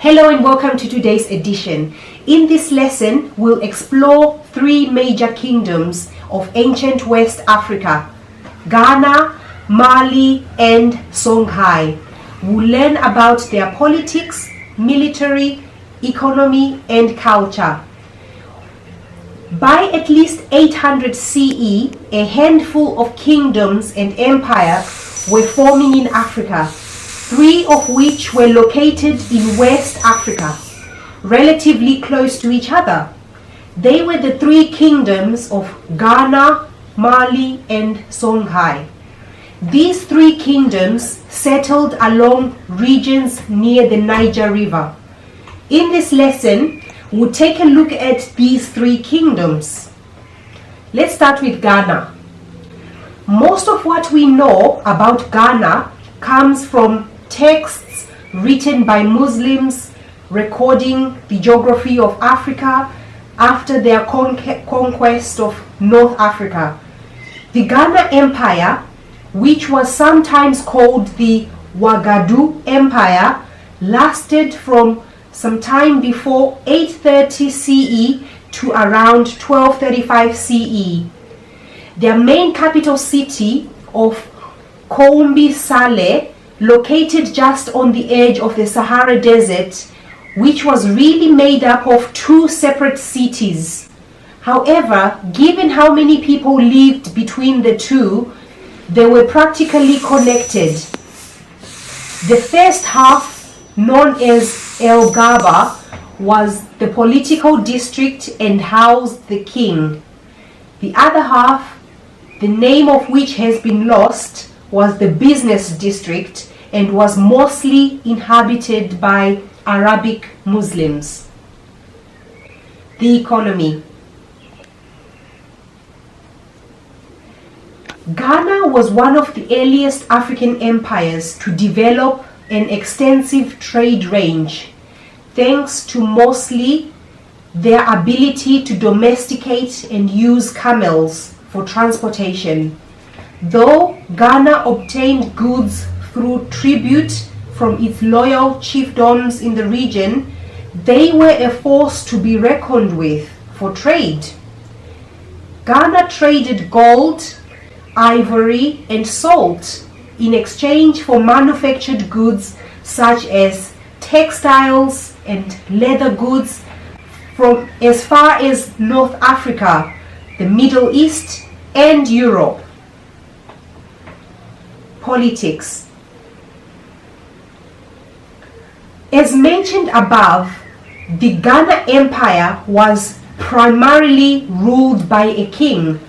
Hello and welcome to today's edition. In this lesson, we'll explore three major kingdoms of ancient West Africa: Ghana, Mali, and Songhai. We'll learn about their politics, military, economy, and culture. By at least 800 CE, a handful of kingdoms and empires were forming in Africa, three of which were located in West Africa, relatively close to each other. They were the three kingdoms of Ghana, Mali, and Songhai. These three kingdoms settled along regions near the Niger River. In this lesson, we'll take a look at these three kingdoms. Let's start with Ghana. Most of what we know about Ghana comes from texts written by Muslims recording the geography of Africa after their conquest of North Africa. The Ghana Empire, which was sometimes called the Ouagadougou Empire, lasted from some time before 830 CE to around 1235 CE. Their main capital city of Koumbi Saleh, located just on the edge of the Sahara Desert, which was really made up of two separate cities. However, given how many people lived between the two, they were practically connected. The first half, known as El Gaba, was the political district and housed the king. The other half, the name of which has been lost, was the business district and was mostly inhabited by Arabic Muslims. The economy. Ghana was one of the earliest African empires to develop an extensive trade range, thanks to mostly their ability to domesticate and use camels for transportation. Though Ghana obtained goods through tribute from its loyal chiefdoms in the region, they were a force to be reckoned with for trade. Ghana traded gold, ivory, and salt in exchange for manufactured goods such as textiles and leather goods from as far as North Africa, the Middle East, and Europe. Politics. As mentioned above, the Ghana Empire was primarily ruled by a king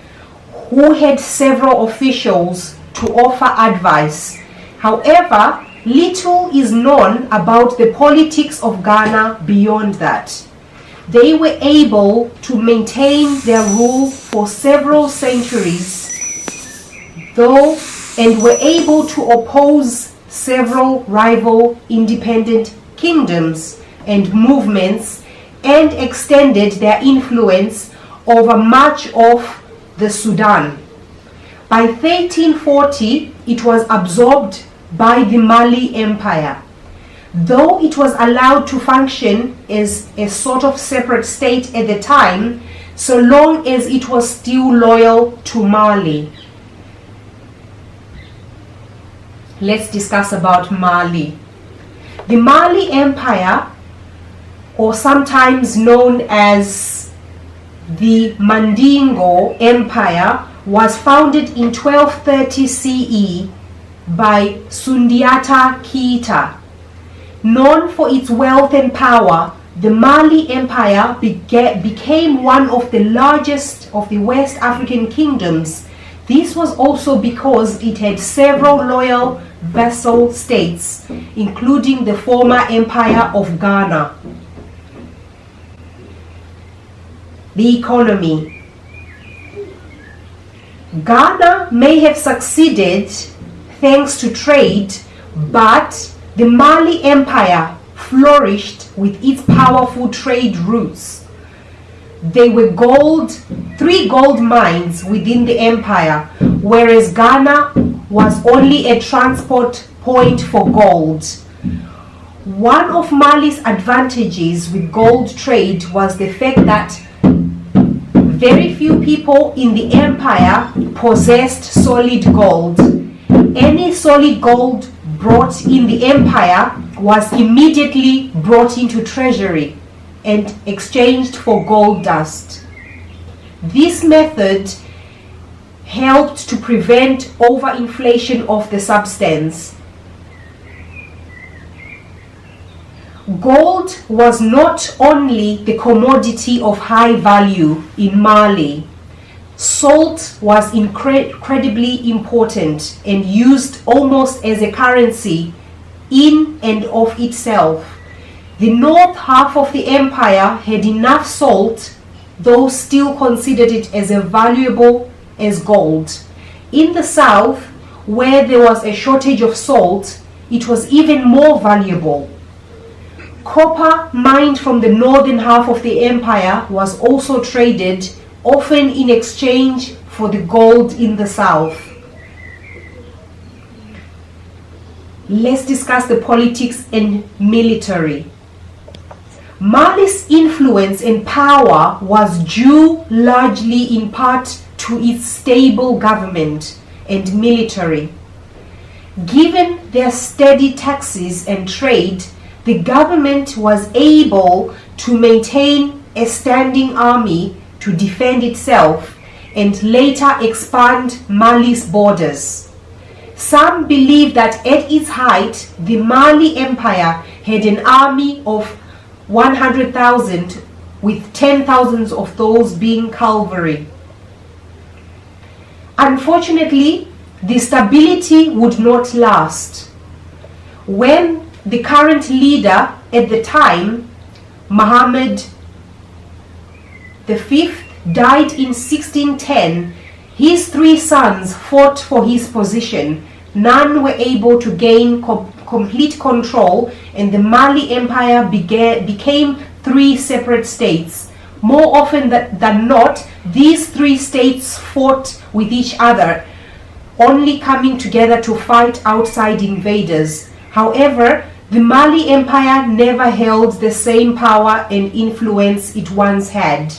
who had several officials to offer advice. However, little is known about the politics of Ghana beyond that. They were able to maintain their rule for several centuries, though, and were able to oppose several rival independent kingdoms and movements, and extended their influence over much of the Sudan. By 1340, it was absorbed by the Mali Empire. Though it was allowed to function as a sort of separate state at the time, so long as it was still loyal to Mali. Let's discuss about Mali. The Mali Empire, or sometimes known as the Mandingo Empire, was founded in 1230 CE by Sundiata Keita. Known for its wealth and power, the Mali Empire became one of the largest of the West African kingdoms. This was also because it had several loyal vassal states, including the former Empire of Ghana. The economy. Ghana may have succeeded thanks to trade, but the Mali Empire flourished with its powerful trade routes. There were three gold mines within the empire, whereas Ghana was only a transport point for gold. One of Mali's advantages with gold trade was the fact that very few people in the empire possessed solid gold. Any solid gold brought in the empire was immediately brought into treasury and exchanged for gold dust. This method helped to prevent overinflation of the substance. Gold was not only the commodity of high value in Mali. Salt was incredibly important and used almost as a currency in and of itself. The north half of the empire had enough salt, though still considered it as valuable as gold. In the south, where there was a shortage of salt, it was even more valuable. Copper mined from the northern half of the empire was also traded, often in exchange for the gold in the south. Let's discuss the politics and military. Mali's influence and power was due largely in part to its stable government and military. Given their steady taxes and trade, the government was able to maintain a standing army to defend itself and later expand Mali's borders. Some believe that at its height, the Mali Empire had an army of 100,000, with 10,000 of those being cavalry. Unfortunately, the stability would not last. When the current leader at the time, Mohammed V, died in 1610, his three sons fought for his position. None were able to gain complete control, and the Mali Empire became three separate states. More often than not, these three states fought with each other, only coming together to fight outside invaders. However, the Mali Empire never held the same power and influence it once had.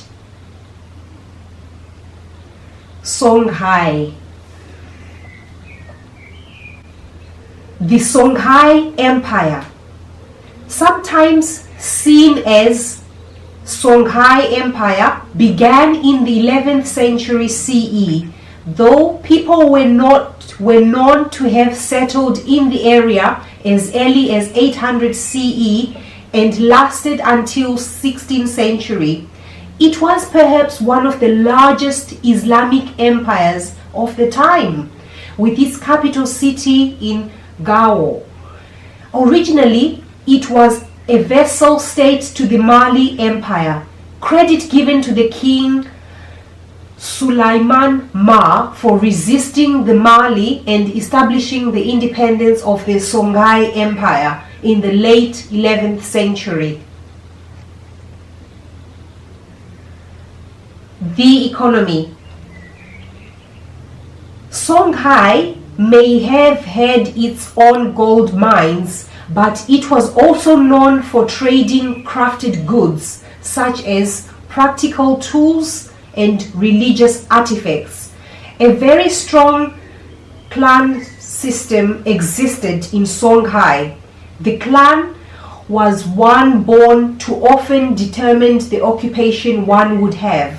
Songhai. The Songhai Empire, sometimes seen as Songhai Empire, began in the 11th century CE, though people were known to have settled in the area as early as 800 CE and lasted until 16th century. It was perhaps one of the largest Islamic empires of the time, with its capital city in Gao. Originally, it was a vassal state to the Mali Empire. Credit given to the king Sulaiman Ma for resisting the Mali and establishing the independence of the Songhai Empire in the late 11th century. The economy. Songhai may have had its own gold mines, but it was also known for trading crafted goods such as practical tools and religious artifacts. A very strong clan system existed in Songhai. The clan was one born to often determine the occupation one would have.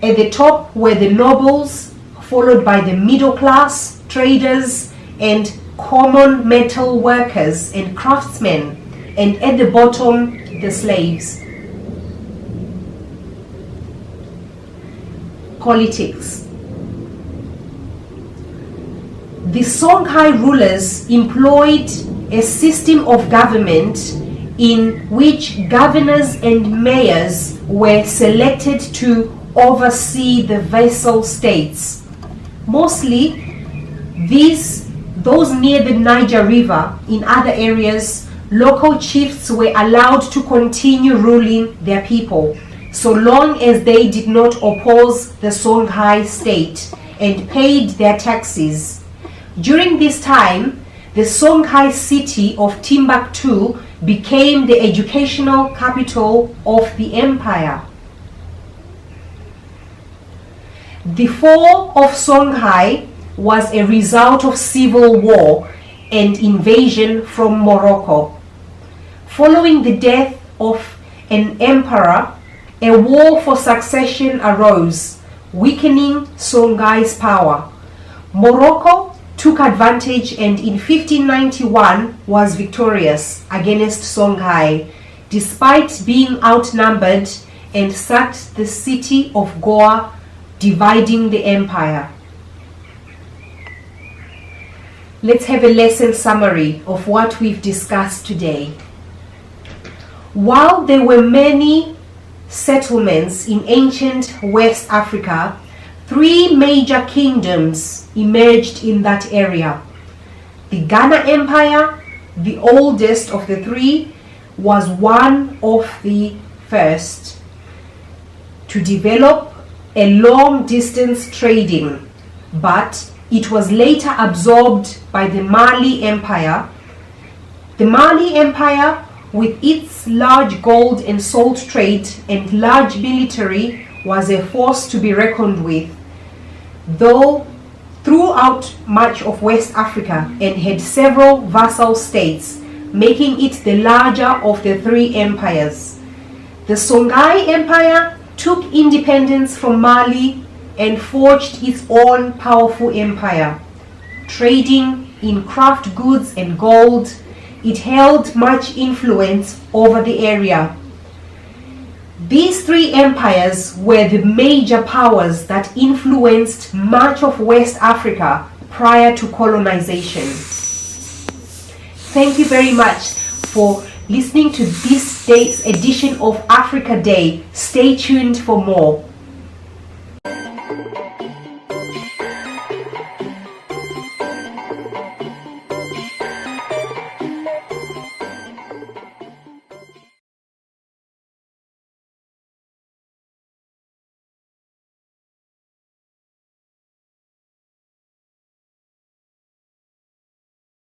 At the top were the nobles, followed by the middle class, traders, and common metal workers and craftsmen, and at the bottom, the slaves. Politics. The Songhai rulers employed a system of government in which governors and mayors were selected to oversee the vassal states. Mostly, those near the Niger River. In other areas, local chiefs were allowed to continue ruling their people, so long as they did not oppose the Songhai state and paid their taxes. During this time, the Songhai city of Timbuktu became the educational capital of the empire. The fall of Songhai was a result of civil war and invasion from Morocco. Following the death of an emperor, a war for succession arose, weakening Songhai's power. Morocco took advantage and in 1591 was victorious against Songhai, despite being outnumbered, and sacked the city of Goa, dividing the empire. Let's have a lesson summary of what we've discussed today. While there were many settlements in ancient West Africa, three major kingdoms emerged in that area. The Ghana Empire, the oldest of the three, was one of the first to develop a long-distance trading, but it was later absorbed by the Mali Empire. The Mali Empire, with its large gold and salt trade and large military, was a force to be reckoned with, though throughout much of West Africa, and had several vassal states, making it the larger of the three empires. The Songhai Empire took independence from Mali and forged its own powerful empire. Trading in craft goods and gold, it held much influence over the area. These three empires were the major powers that influenced much of West Africa prior to colonization. Thank you very much for listening to this day's edition of Africa Day. Stay tuned for more.